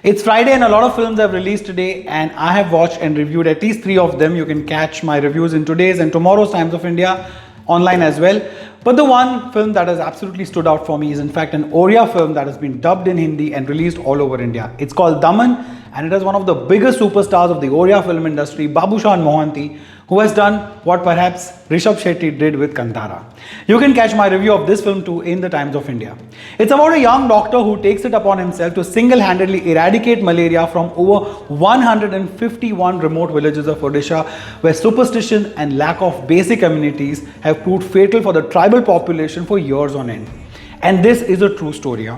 It's Friday and a lot of films have released today, and I have watched and reviewed at least 3 of them. You can catch my reviews in today's and tomorrow's Times of India online as well. But the one film that has absolutely stood out for me is in fact an Oriya film that has been dubbed in Hindi and released all over India. It's called Daman, and it has one of the biggest superstars of the Oriya film industry, Babushaan Mohanty, who has done what perhaps Rishab Shetty did with Kanthara. You can catch my review of this film too in the Times of India. It's about a young doctor who takes it upon himself to single-handedly eradicate malaria from over 151 remote villages of Odisha, where superstition and lack of basic amenities have proved fatal for the tribal population for years on end. And this is a true story.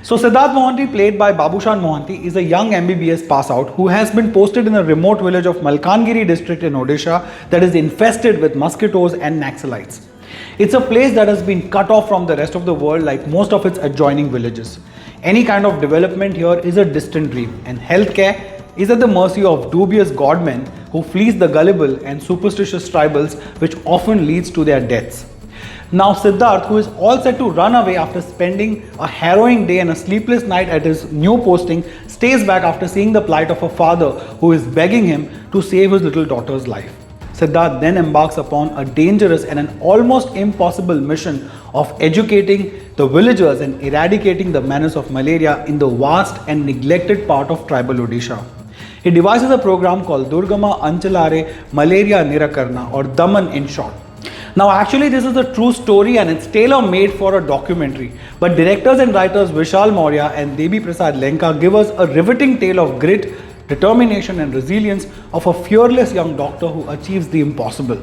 So Siddharth Mohanty, played by Babushaan Mohanty, is a young MBBS pass out who has been posted in a remote village of Malkangiri district in Odisha that is infested with mosquitoes and Naxalites. It's a place that has been cut off from the rest of the world like most of its adjoining villages. Any kind of development here is a distant dream, and healthcare is at the mercy of dubious godmen who fleece the gullible and superstitious tribals, which often leads to their deaths. Now Siddharth, who is all set to run away after spending a harrowing day and a sleepless night at his new posting, stays back after seeing the plight of a father who is begging him to save his little daughter's life. Siddharth then embarks upon a dangerous and an almost impossible mission of educating the villagers and eradicating the menace of malaria in the vast and neglected part of tribal Odisha. He devises a program called Durgama Anchalare Malaria Nirakarna, or Daman in short. Now actually this is a true story and it's tailor-made for a documentary, but directors and writers Vishal Moria and Debi Prasad Lenka give us a riveting tale of grit, determination and resilience of a fearless young doctor who achieves the impossible.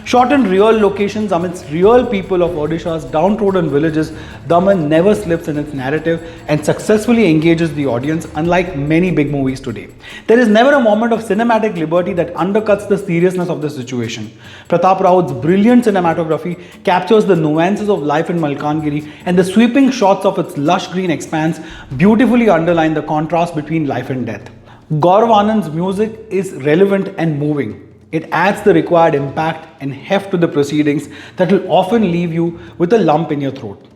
Shot in real locations amidst real people of Odisha's downtrodden villages, Daman never slips in its narrative and successfully engages the audience, unlike many big movies today. There is never a moment of cinematic liberty that undercuts the seriousness of the situation. Pratap Raut's brilliant cinematography captures the nuances of life in Malkangiri, and the sweeping shots of its lush green expanse beautifully underline the contrast between life and death. Gaurav Anand's music is relevant and moving. It adds the required impact and heft to the proceedings that will often leave you with a lump in your throat.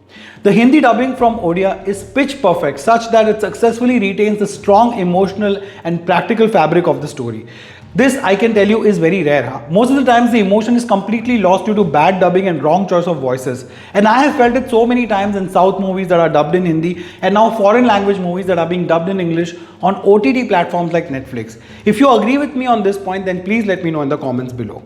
The Hindi dubbing from Oriya is pitch perfect, such that it successfully retains the strong emotional and practical fabric of the story. This, I can tell you, is very rare. Most of the times the emotion is completely lost due to bad dubbing and wrong choice of voices. And I have felt it so many times in South movies that are dubbed in Hindi, and now foreign language movies that are being dubbed in English on OTT platforms like Netflix. If you agree with me on this point, then please let me know in the comments below.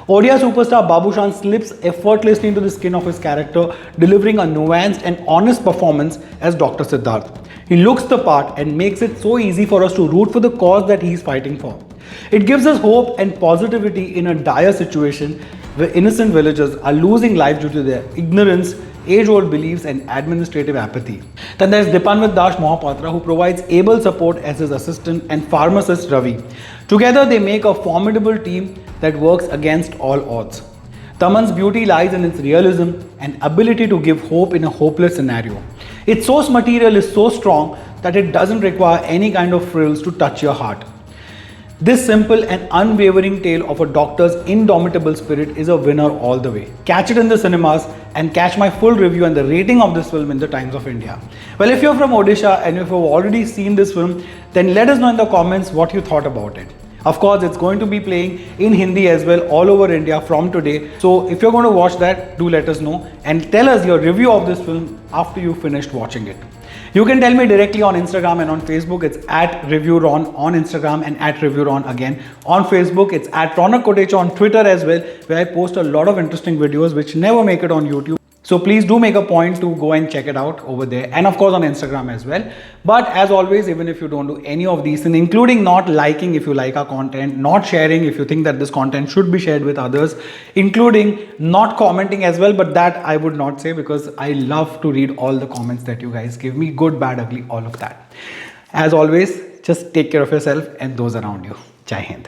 Oriya superstar Babushaan slips effortlessly into the skin of his character, delivering a nuanced and honest performance as Dr. Siddharth. He looks the part and makes it so easy for us to root for the cause that he is fighting for. It gives us hope and positivity in a dire situation where innocent villagers are losing life due to their ignorance, age-old beliefs and administrative apathy. Then there's Dipanwit Das Mohapatra, who provides able support as his assistant, and pharmacist Ravi. Together they make a formidable team that works against all odds. Daman's beauty lies in its realism and ability to give hope in a hopeless scenario. Its source material is so strong that it doesn't require any kind of frills to touch your heart. This simple and unwavering tale of a doctor's indomitable spirit is a winner all the way. Catch it in the cinemas and catch my full review and the rating of this film in the Times of India. Well, if you're from Odisha and if you've already seen this film, then let us know in the comments what you thought about it. Of course, it's going to be playing in Hindi as well all over India from today. So if you're going to watch that, do let us know and tell us your review of this film after you finished watching it. You can tell me directly on Instagram and on Facebook. It's at ReviewRon on Instagram and at ReviewRon again. On Facebook, it's at Ronak Kotecha. On Twitter as well, where I post a lot of interesting videos which never make it on YouTube. So please do make a point to go and check it out over there, and of course on Instagram as well. But as always, even if you don't do any of these things, including not liking if you like our content, not sharing if you think that this content should be shared with others, including not commenting as well, but that I would not say, because I love to read all the comments that you guys give me, good, bad, ugly, all of that. As always, just take care of yourself and those around you. Jai Hind.